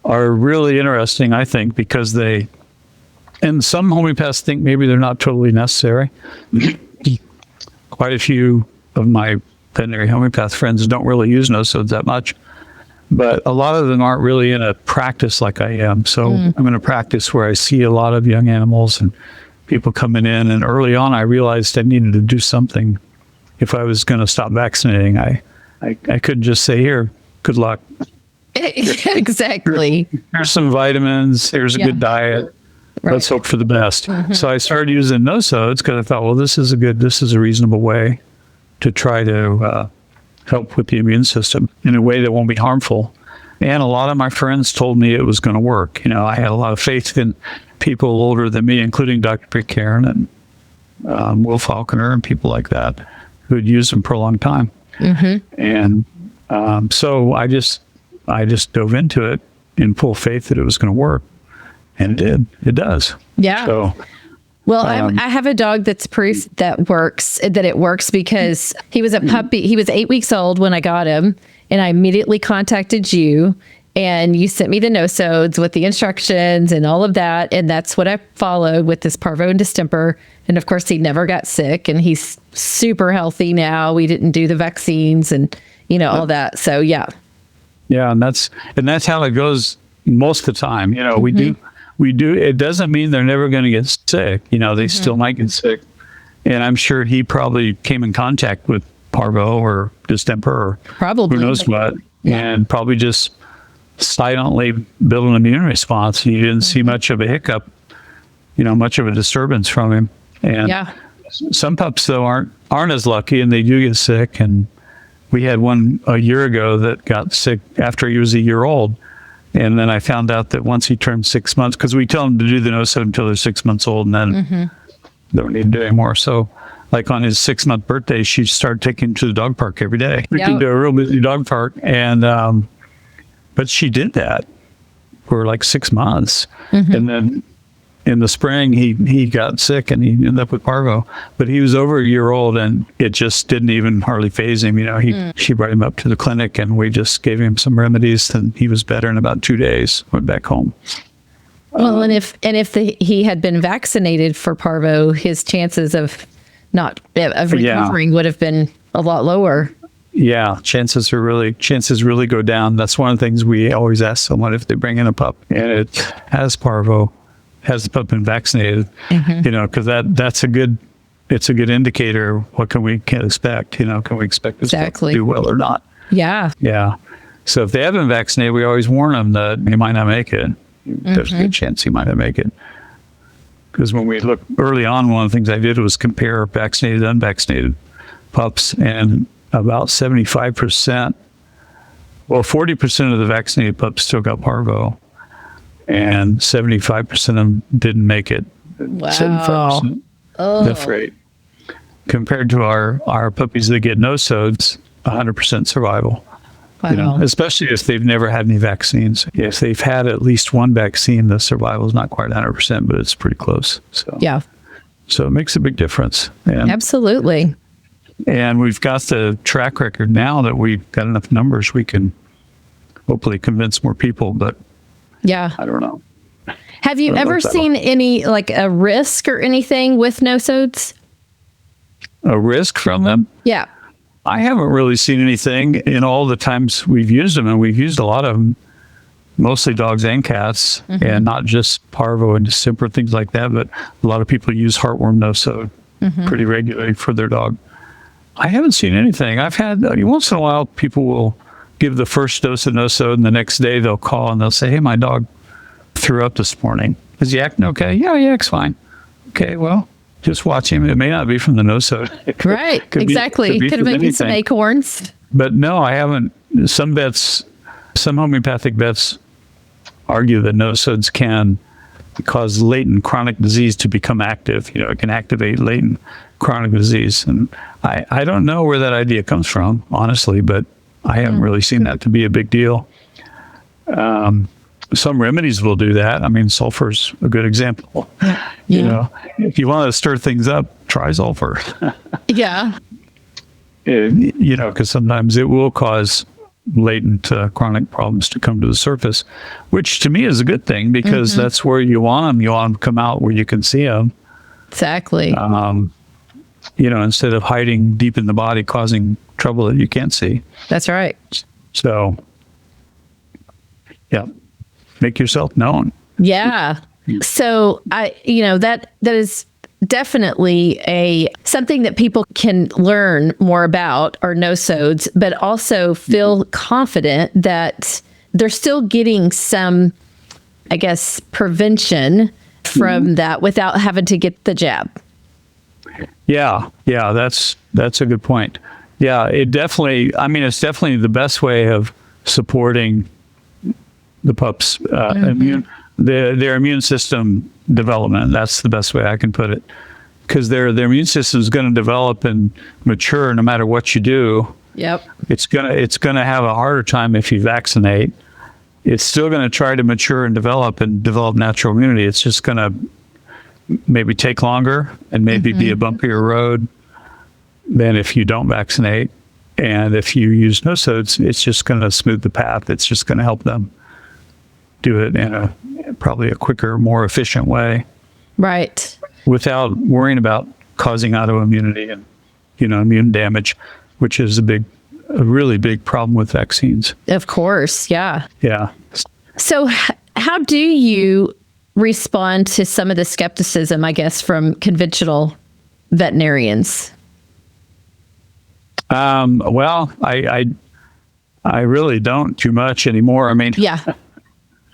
are really interesting, I think, because and some homeopaths think maybe they're not totally necessary. Quite a few of my veterinary homeopath friends don't really use nosodes that much. But a lot of them aren't really in a practice like I am. So I'm in a practice where I see a lot of young animals and people coming in. And early on, I realized I needed to do something. If I was going to stop vaccinating, I couldn't just say, here, good luck. Exactly. Here's some vitamins. Here's a good diet. Right. Let's hope for the best. So I started using nosodes because I thought, well, this is a reasonable way to try to help with the immune system in a way that won't be harmful. And a lot of my friends told me it was going to work. I had a lot of faith in people older than me, including Dr. Pitcairn and Will Falconer and people like that who had used them for a long time. And so I just dove into it in full faith that it was going to work. And it did. It does. Yeah. So, well, I have a dog that's proof that it works because he was a puppy. He was 8 weeks old when I got him, and I immediately contacted you, and you sent me the nosodes with the instructions and all of that. And that's what I followed with this Parvo and distemper. And of course, he never got sick, and he's super healthy now. We didn't do the vaccines and, all that. So, yeah. Yeah. And that's how it goes most of the time. We do. It doesn't mean they're never going to get sick. They still might get sick. And I'm sure he probably came in contact with Parvo or distemper or probably who knows what, and probably just silently build an immune response. And you didn't see much of a hiccup, much of a disturbance from him. And some pups, though, aren't as lucky, and they do get sick. And we had one a year ago that got sick after he was a year old. And then I found out that once he turned 6 months, because we tell them to do the nosode until they're 6 months old, and then they don't need to do it anymore. So, like on his 6-month birthday, she started taking him to the dog park every day. We can do a real busy dog park, and but she did that for like 6 months, and then in the spring he got sick and he ended up with Parvo. But he was over a year old, and it just didn't even hardly faze him. She brought him up to the clinic, and we just gave him some remedies, and he was better in about 2 days. Went back home. Well, and if he had been vaccinated for Parvo, his chances of recovering would have been a lot lower. Yeah, chances really go down. That's one of the things we always ask someone if they bring in a pup and it has Parvo, has the pup been vaccinated, because it's a good indicator. What can we expect? Can we expect this pup to do well or not? Yeah. Yeah. So if they haven't vaccinated, we always warn them that he might not make it. There's a good chance he might not make it. Because when we looked early on, one of the things I did was compare vaccinated and unvaccinated pups, and about 75%, 40% of the vaccinated pups still got Parvo, and 75% of them didn't make it. Wow. 75% death rate. Compared to our puppies that get nosodes, 100% survival. Wow. Especially if they've never had any vaccines. If they've had at least one vaccine, the survival is not quite 100%, but it's pretty close. So it makes a big difference. And, absolutely. And we've got the track record now that we've got enough numbers, we can hopefully convince more people. But I don't know. Have you ever seen any, like a risk or anything with nosodes? A risk from them? Yeah. I haven't really seen anything in all the times we've used them, and we've used a lot of them, mostly dogs and cats, and not just Parvo and distemper, things like that, but a lot of people use heartworm nosode pretty regularly for their dog. I haven't seen anything. I've had, once in a while, people will give the first dose of nosode, and the next day they'll call and they'll say, hey, my dog threw up this morning. Is he acting okay? Yeah, it's fine. Okay, well, just watch him. It may not be from the Nosos. Right. Exactly. Could have been some acorns. But no, I haven't. Some homeopathic vets argue that Nosos can cause latent chronic disease to become active. It can activate latent chronic disease. And I don't know where that idea comes from, honestly, but I haven't really seen that to be a big deal. Some remedies will do that. I mean, sulfur's a good example. Yeah. If you want to stir things up, try sulfur. Yeah. Because sometimes it will cause latent chronic problems to come to the surface, which to me is a good thing because that's where you want them. You want them to come out where you can see them. Exactly. Instead of hiding deep in the body, causing trouble that you can't see. That's right. So, yeah, make yourself known. Yeah. So that is definitely something that people can learn more about, or nosodes, but also feel confident that they're still getting some, I guess, prevention from that without having to get the jab. Yeah, that's a good point. Yeah, it's definitely the best way of supporting the pups' their immune system development. That's the best way I can put it, because their immune system is going to develop and mature no matter what you do. Yep. It's gonna have a harder time if you vaccinate. It's still going to try to mature and develop natural immunity. It's just going to maybe take longer and maybe be a bumpier road than if you don't vaccinate. And if you use nosodes, it's just going to smooth the path. It's just going to help them do it in probably a quicker, more efficient way. Right. Without worrying about causing autoimmunity and, immune damage, which is a really big problem with vaccines. Of course. Yeah. Yeah. So how do you respond to some of the skepticism, I guess, from conventional veterinarians? Well, I really don't too much anymore. I mean, Yeah.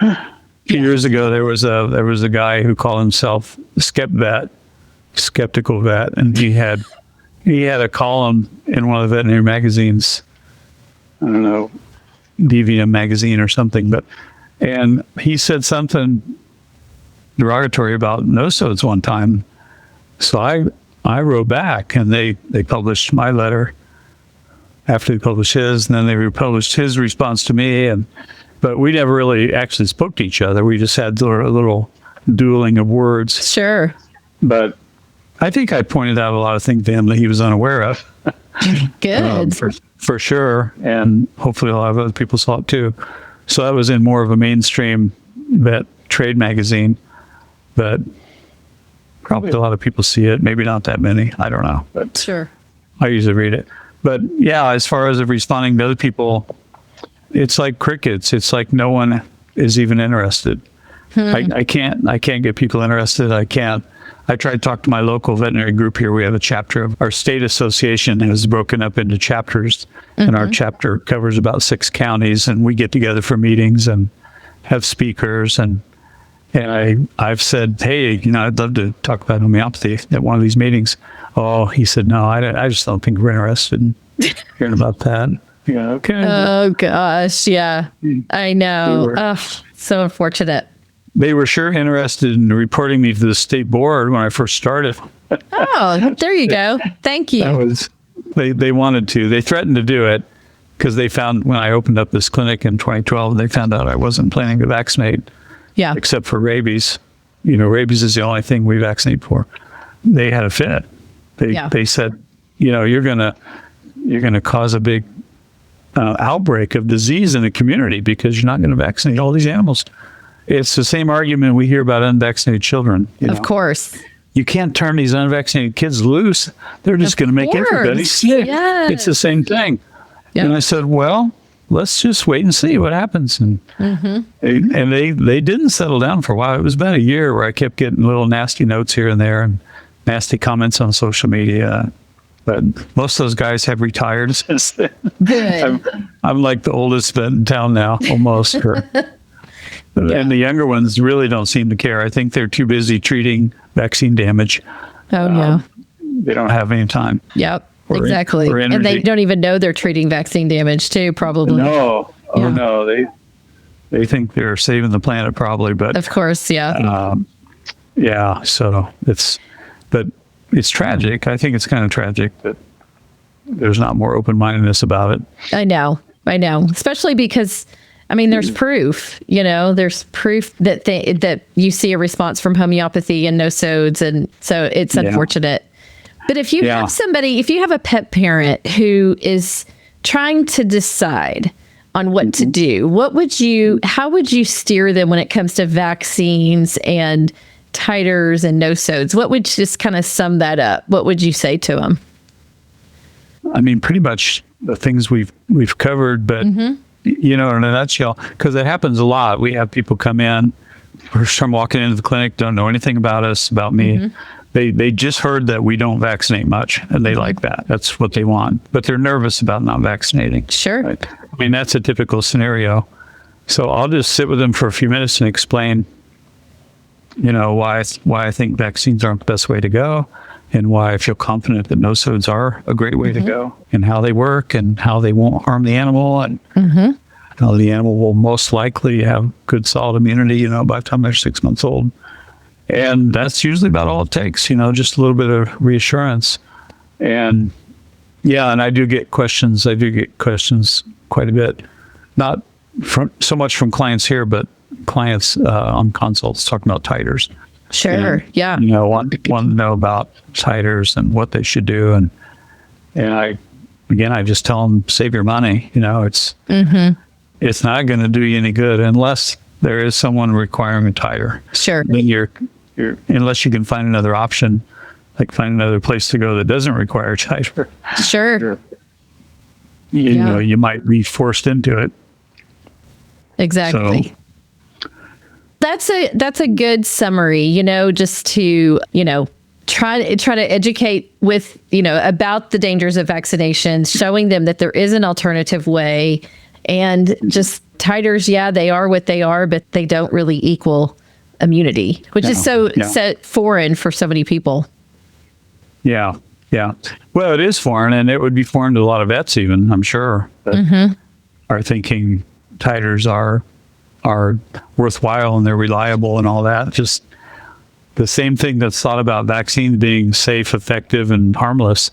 a few years ago, there was a guy who called himself skeptical vet, and he had a column in one of the veterinary magazines. I don't know, DVM magazine or something, and he said something derogatory about nosodes one time. So I wrote back, and they published my letter after they published his, and then they republished his response to me, but we never really actually spoke to each other. We just had a little dueling of words. Sure. But I think I pointed out a lot of things to him that he was unaware of. Good. For sure. And hopefully a lot of other people saw it too. So that was in more of a mainstream vet trade magazine. But probably a lot of people see it. Maybe not that many. I don't know. But Sure. I usually read it. But yeah, as far as responding to other people, it's like crickets. It's like no one is even interested. I can't get people interested. I tried to talk to my local veterinary group here. We have a chapter of our state association that is broken up into chapters, and our chapter covers about 6 counties, and we get together for meetings and have speakers, and I've said, hey, I'd love to talk about homeopathy at one of these meetings. Oh, he said, no, I just don't think we're interested in hearing about that. Yeah, okay. Oh gosh, yeah, I know. So unfortunate. They were sure interested in reporting me to the state board when I first started. Oh, there you go. Thank you. They wanted to. They threatened to do it because they found when I opened up this clinic in 2012, they found out I wasn't planning to vaccinate. Yeah. Except for rabies. Rabies is the only thing we vaccinate for. They had a fit. They said, you're gonna cause a big outbreak of disease in the community because you're not going to vaccinate all these animals. It's the same argument we hear about unvaccinated children. Of course. You can't turn these unvaccinated kids loose. They're just going to make everybody sick. Yes. It's the same thing. Yep. And I said, well, let's just wait and see what happens. And they didn't settle down for a while. It was about a year where I kept getting little nasty notes here and there and nasty comments on social media. But most of those guys have retired since then. I'm like the oldest vet in town now, almost. And the younger ones really don't seem to care. I think they're too busy treating vaccine damage Oh, yeah. They don't have any time. Yep. Or Exactly. or And they energy. don't even know they're treating vaccine damage too, probably. No. Oh, Yeah. no. They think they're saving the planet probably, but Of course. Yeah. yeah, so it's tragic. I think it's kind of tragic that there's not more open-mindedness about it. I know. Especially because, I mean, there's proof, there's proof that you see a response from homeopathy and Nosos. And so it's unfortunate. But if you Yeah. if you have a pet parent who is trying to decide on what to do, how would you steer them when it comes to vaccines and titers and Nosos? What would just kind of sum that up? What would you say to them? I mean, pretty much the things we've covered, but in a nutshell, because it happens a lot. We have people come in, first time walking into the clinic, don't know anything about us, about me. They just heard that we don't vaccinate much, and they like that. That's what they want, but they're nervous about not vaccinating. Sure. Right? I mean, that's a typical scenario. So I'll just sit with them for a few minutes and explain, why I think vaccines aren't the best way to go, and why I feel confident that Nosos are a great way to go, and how they work, and how they won't harm the animal, and how the animal will most likely have good solid immunity, by the time they're 6 months old. And that's usually about all it takes, just a little bit of reassurance. And and I do get questions. I do get questions quite a bit, not so much from clients here, but clients on consults talking about titers. Sure. And, want to know about titers and what they should do. And I just tell them, save your money. It's not going to do you any good unless there is someone requiring a titer. Sure. Then you're unless you can find another option, like find another place to go that doesn't require a titer. Sure. You might be forced into it. Exactly. So, that's a good summary, just to, try to educate with, about the dangers of vaccinations, showing them that there is an alternative way, and just titers. Yeah, they are what they are, but they don't really equal immunity, which is so foreign for so many people. Yeah. Well, it is foreign, and it would be foreign to a lot of vets even, I'm sure, that are thinking titers are worthwhile and they're reliable and all that. Just the same thing that's thought about vaccines being safe, effective, and harmless,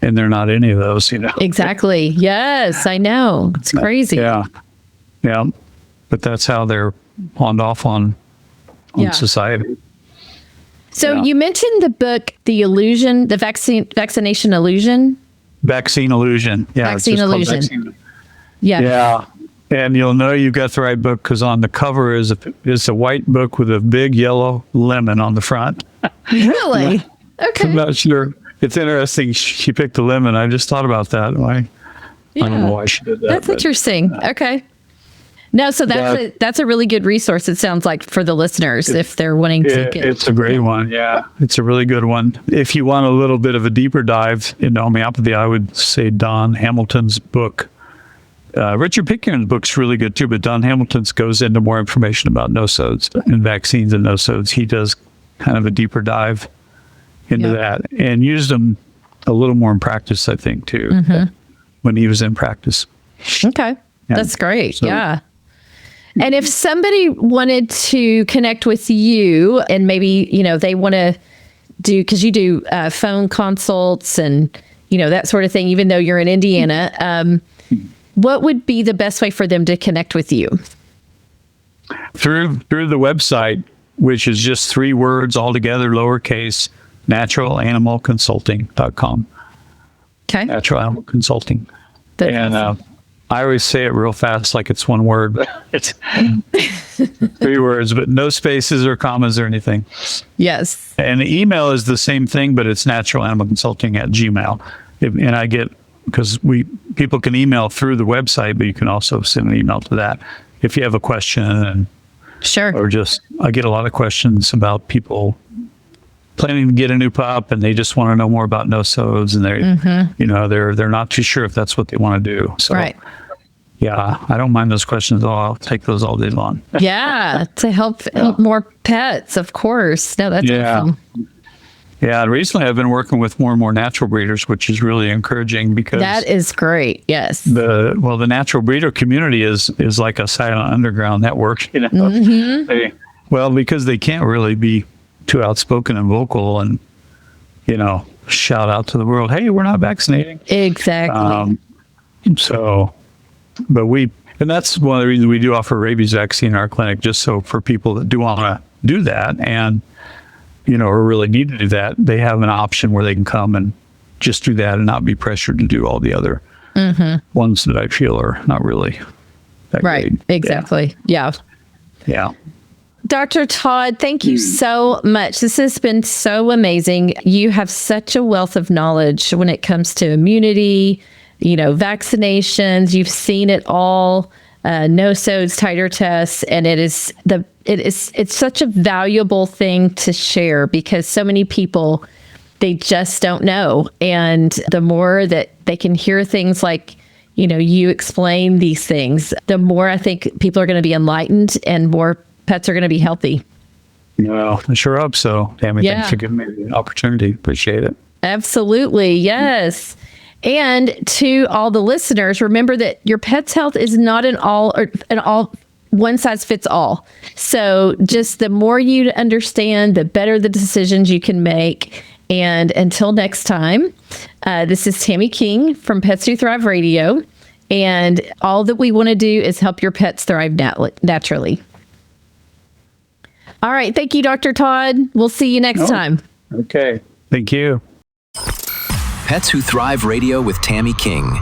and they're not any of those, Exactly. Yes, I know. It's crazy. Yeah. But that's how they're pawned off on society. So you mentioned the book, The Illusion, the Vaccination Illusion. Vaccine Illusion. Yeah. Vaccine it's just called Illusion. Vaccine. Yeah. And you'll know you've got the right book because on the cover is a white book with a big yellow lemon on the front. Really? Okay. I'm not sure. It's interesting. She picked the lemon. I just thought about that. I don't know why she did that. That's interesting. Okay. No, so that's a really good resource, it sounds like, for the listeners if they're wanting to get. It's a great one. Yeah. It's a really good one. If you want a little bit of a deeper dive into homeopathy, I would say Don Hamilton's book. Richard Pickern's book's really good too, but Don Hamilton's goes into more information about Nosos and vaccines and Nosos. He does kind of a deeper dive into that and used them a little more in practice, I think, too, when he was in practice. Okay. That's great. Yeah. And if somebody wanted to connect with you and maybe, they want to do, because you do phone consults and, that sort of thing, even though you're in Indiana, what would be the best way for them to connect with you? Through the website, which is just 3 words all together, lowercase, naturalanimalconsulting.com. Okay. Natural Animal Consulting. And I always say it real fast like it's one word, but it's 3 words, but no spaces or commas or anything. Yes. And the email is the same thing, but it's naturalanimalconsulting@gmail. And I get, because people can email through the website, but you can also send an email to that if you have a question. And Sure. or I get a lot of questions about people planning to get a new pup and they just want to know more about Nosos, and they're not too sure if that's what they want to do. So Right. Yeah, I don't mind those questions at all. I'll take those all day long. Yeah, to help more pets, of course. No, that's awesome. Yeah, recently I've been working with more and more natural breeders, which is really encouraging because That is great. Yes. the natural breeder community is like a silent underground network, you know. Because they can't really be too outspoken and vocal and, you know, shout out to the world, hey, we're not vaccinating. Exactly. And that's one of the reasons we do offer rabies vaccine in our clinic, just so for people that do want to do that and, you know, or really need to do that, they have an option where they can come and just do that and not be pressured to do all the other ones that I feel are not really that right. great. Exactly. Yeah. Yeah. Dr. Todd, thank you so much. This has been so amazing. You have such a wealth of knowledge when it comes to immunity, you know, vaccinations. You've seen it all, Nosos, titer tests, and it's such a valuable thing to share because so many people, they just don't know. And the more that they can hear things like, you know, you explain these things, the more I think people are going to be enlightened and more pets are going to be healthy. Well, I sure hope so. Tammy, Yeah. thanks for giving me the opportunity. Appreciate it. Absolutely. Yes. And to all the listeners, remember that your pet's health is not an all one size fits all. So just the more you understand, the better the decisions you can make. And until next time, this is Tammy King from Pets Who Thrive Radio. And all that we want to do is help your pets thrive naturally. All right. Thank you, Dr. Todd. We'll see you next time. Okay. Thank you. Pets Who Thrive Radio with Tammy King.